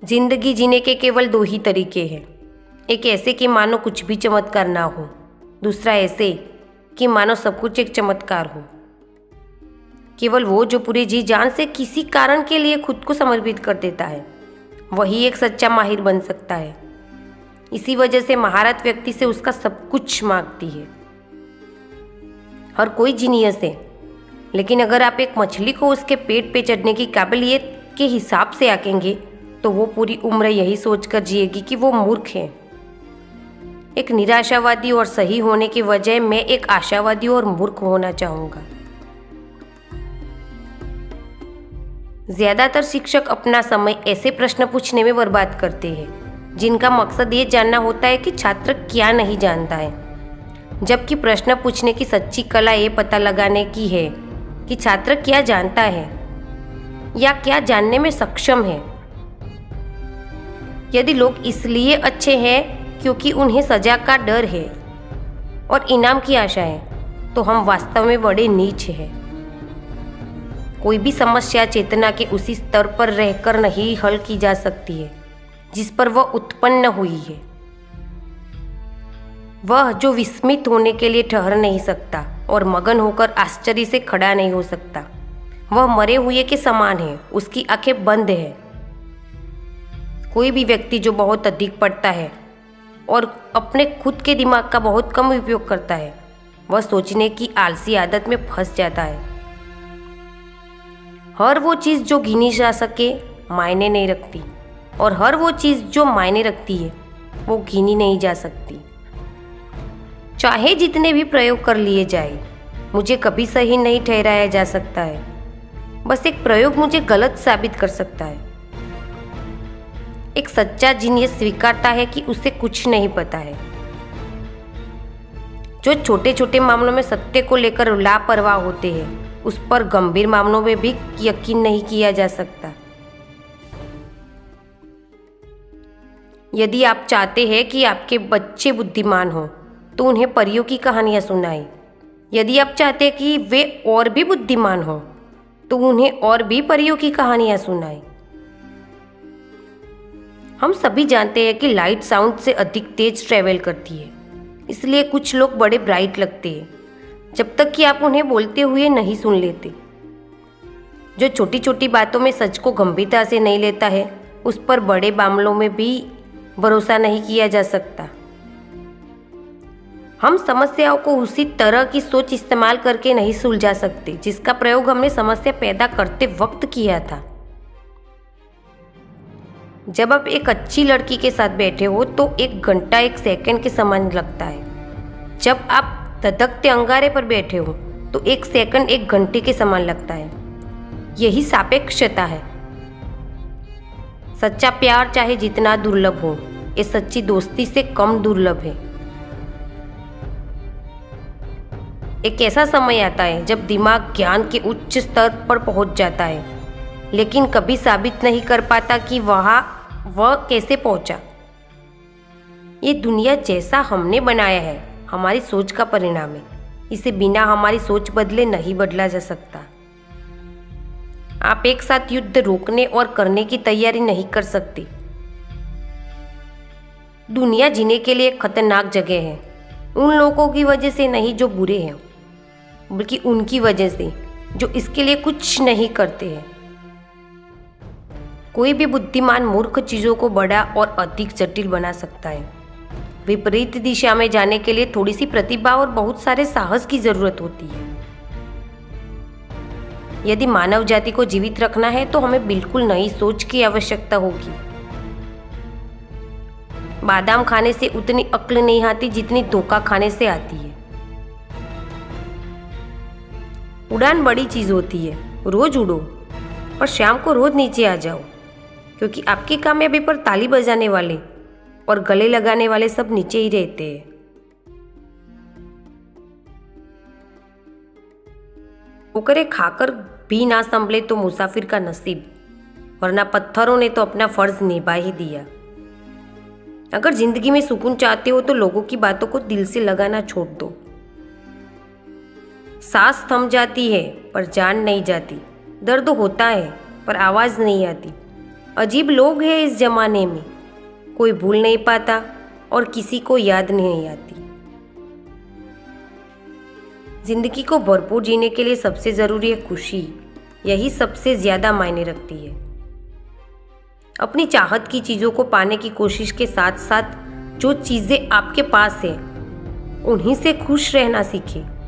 जिंदगी जीने के केवल दो ही तरीके हैं। एक ऐसे कि मानो कुछ भी चमत्कार ना हो, दूसरा ऐसे कि मानो सब कुछ एक चमत्कार हो। केवल वो जो पूरे जी जान से किसी कारण के लिए खुद को समर्पित कर देता है, वही एक सच्चा माहिर बन सकता है। इसी वजह से महारत व्यक्ति से उसका सब कुछ मांगती है। हर कोई जीनियस है, लेकिन अगर आप एक मछली को उसके पेट पे चढ़ने की काबिलियत के हिसाब से आंकेंगे तो वो पूरी उम्र यही सोचकर जिएगी कि वो मूर्ख है। एक निराशावादी और सही होने की वजह मैं एक आशावादी और मूर्ख होना चाहूँगा। ज्यादातर शिक्षक अपना समय ऐसे प्रश्न पूछने में बर्बाद करते हैं जिनका मकसद ये जानना होता है कि छात्र क्या नहीं जानता है, जबकि प्रश्न पूछने की सच्ची कला ये पता लगाने की है कि छात्र क्या जानता है या क्या जानने में सक्षम है। यदि लोग इसलिए अच्छे हैं क्योंकि उन्हें सजा का डर है और इनाम की आशा है, तो हम वास्तव में बड़े नीच हैं। कोई भी समस्या चेतना के उसी स्तर पर रहकर नहीं हल की जा सकती है जिस पर वह उत्पन्न हुई है। वह जो विस्मित होने के लिए ठहर नहीं सकता और मगन होकर आश्चर्य से खड़ा नहीं हो सकता, वह मरे हुए के समान है, उसकी आंखें बंद है। कोई भी व्यक्ति जो बहुत अधिक पढ़ता है और अपने खुद के दिमाग का बहुत कम उपयोग करता है, वह सोचने की आलसी आदत में फंस जाता है। हर वो चीज़ जो गिनी जा सके मायने नहीं रखती, और हर वो चीज़ जो मायने रखती है वो गिनी नहीं जा सकती। चाहे जितने भी प्रयोग कर लिए जाए, मुझे कभी सही नहीं ठहराया जा सकता है। बस एक प्रयोग मुझे गलत साबित कर सकता है। एक सच्चा जीनियस स्वीकारता है कि उसे कुछ नहीं पता है। जो छोटे छोटे मामलों में सत्य को लेकर लापरवाह होते हैं, उस पर गंभीर मामलों में भी यकीन नहीं किया जा सकता। यदि आप चाहते हैं कि आपके बच्चे बुद्धिमान हों, तो उन्हें परियों की कहानियां सुनाएं। यदि आप चाहते हैं कि वे और भी बुद्धिमान हों, तो उन्हें और भी परियों की कहानियां सुनाएं। हम सभी जानते हैं कि लाइट साउंड से अधिक तेज ट्रैवल करती है, इसलिए कुछ लोग बड़े ब्राइट लगते हैं जब तक कि आप उन्हें बोलते हुए नहीं सुन लेते। जो छोटी छोटी बातों में सच को गंभीरता से नहीं लेता है, उस पर बड़े मामलों में भी भरोसा नहीं किया जा सकता। हम समस्याओं को उसी तरह की सोच इस्तेमाल करके नहीं सुलझा सकते जिसका प्रयोग हमने समस्या पैदा करते वक्त किया था। जब आप एक अच्छी लड़की के साथ बैठे हो तो 1 घंटा 1 सेकंड के समान लगता है। जब आप धधकते अंगारे पर बैठे हो तो 1 सेकंड 1 घंटे के समान लगता है। यही सापेक्षता है। सच्चा प्यार चाहे जितना दुर्लभ हो, ये सच्ची दोस्ती से कम दुर्लभ है। एक ऐसा समय आता है जब दिमाग ज्ञान के उच्च स्तर पर पहुंच जाता है, लेकिन कभी साबित नहीं कर पाता कि वह कैसे पहुंचा। ये दुनिया जैसा हमने बनाया है हमारी सोच का परिणाम है। इसे बिना हमारी सोच बदले नहीं बदला जा सकता। आप एक साथ युद्ध रोकने और करने की तैयारी नहीं कर सकते। दुनिया जीने के लिए एक खतरनाक जगह है, उन लोगों की वजह से नहीं जो बुरे हैं, बल्कि उनकी वजह से जो इसके लिए कुछ नहीं करते हैं। कोई भी बुद्धिमान मूर्ख चीज़ों को बड़ा और अधिक जटिल बना सकता है। विपरीत दिशा में जाने के लिए थोड़ी सी प्रतिभा और बहुत सारे साहस की जरूरत होती है। यदि मानव जाति को जीवित रखना है तो हमें बिल्कुल नई सोच की आवश्यकता होगी। बादाम खाने से उतनी अक्ल नहीं आती जितनी धोखा खाने से आती है। उड़ान बड़ी चीज होती है, रोज उड़ो और शाम को रोज नीचे आ जाओ, क्योंकि आपकी कामयाबी पर ताली बजाने वाले और गले लगाने वाले सब नीचे ही रहते हैं। ठोकरें खाकर भी ना संभले तो मुसाफिर का नसीब, वरना पत्थरों ने तो अपना फर्ज निभा ही दिया। अगर जिंदगी में सुकून चाहते हो तो लोगों की बातों को दिल से लगाना छोड़ दो। सांस थम जाती है पर जान नहीं जाती। दर्द होता है पर आवाज़ नहीं आती। अजीब लोग हैं इस जमाने में, कोई भूल नहीं पाता और किसी को याद नहीं आती। जिंदगी को भरपूर जीने के लिए सबसे ज़रूरी है खुशी, यही सबसे ज़्यादा मायने रखती है। अपनी चाहत की चीज़ों को पाने की कोशिश के साथ साथ जो चीज़ें आपके पास हैं उन्हीं से खुश रहना सीखें।